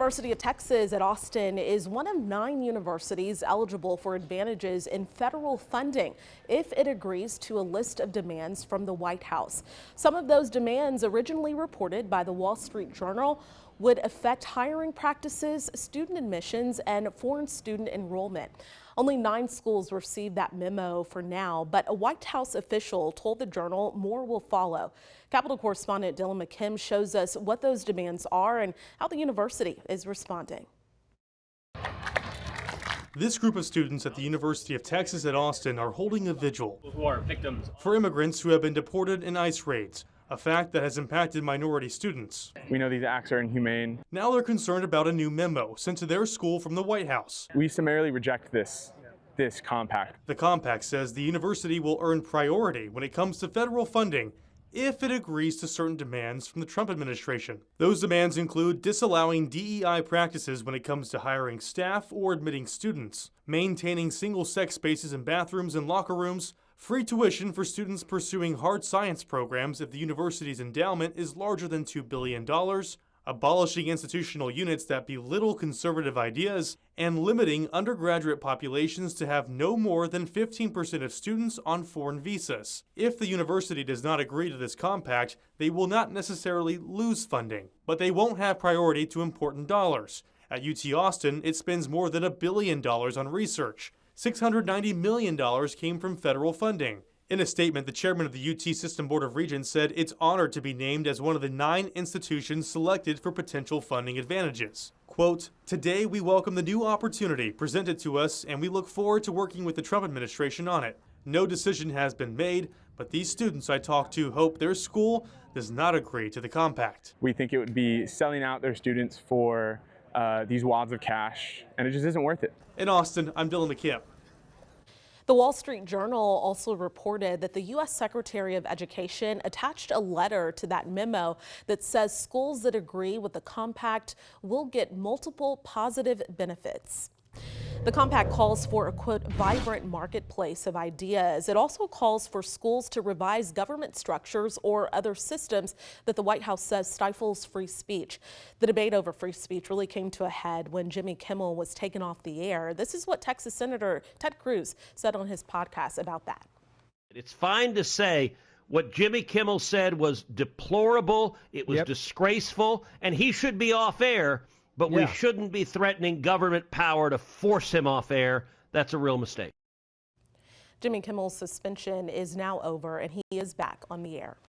University of Texas at Austin is one of 9 universities eligible for advantages in federal funding if it agrees to a list of demands from the White House. Some of those demands, originally reported by the Wall Street Journal, would affect hiring practices, student admissions, and foreign student enrollment. Only 9 schools received that memo for now, but a White House official told the Journal more will follow. Capitol correspondent Dylan McKim shows us what those demands are and how the university is responding. This group of students at the University of Texas at Austin are holding a vigil who are victims for immigrants who have been deported in ICE raids, a fact that has impacted minority students. We know these acts are inhumane. Now they're concerned about a new memo sent to their school from the White House. We summarily reject this compact. The compact says the university will earn priority when it comes to federal funding if it agrees to certain demands from the Trump administration. Those demands include disallowing DEI practices when it comes to hiring staff or admitting students, maintaining single-sex spaces in bathrooms and locker rooms, free tuition for students pursuing hard science programs if the university's endowment is larger than $2 billion, abolishing institutional units that belittle conservative ideas, and limiting undergraduate populations to have no more than 15% of students on foreign visas. If the university does not agree to this compact, they will not necessarily lose funding, but they won't have priority to important dollars. At UT Austin, it spends more than $1 billion on research. $690 million came from federal funding. In a statement, the chairman of the UT System Board of Regents said it's honored to be named as one of the 9 institutions selected for potential funding advantages. Quote, "Today we welcome the new opportunity presented to us and we look forward to working with the Trump administration on it. No decision has been made, but these students I talked to hope their school does not agree to the compact." We think it would be selling out their students for these wads of cash, and it just isn't worth it. In Austin, I'm Dylan McKim. The Wall Street Journal also reported that the U.S. Secretary of Education attached a letter to that memo that says schools that agree with the compact will get multiple positive benefits. The compact calls for a, quote, vibrant marketplace of ideas. It also calls for schools to revise government structures or other systems that the White House says stifles free speech. The debate over free speech really came to a head when Jimmy Kimmel was taken off the air. This is what Texas Senator Ted Cruz said on his podcast about that. It's fine to say what Jimmy Kimmel said was deplorable, it was disgraceful, and he should be off air. But we shouldn't be threatening government power to force him off air. That's a real mistake. Jimmy Kimmel's suspension is now over and he is back on the air.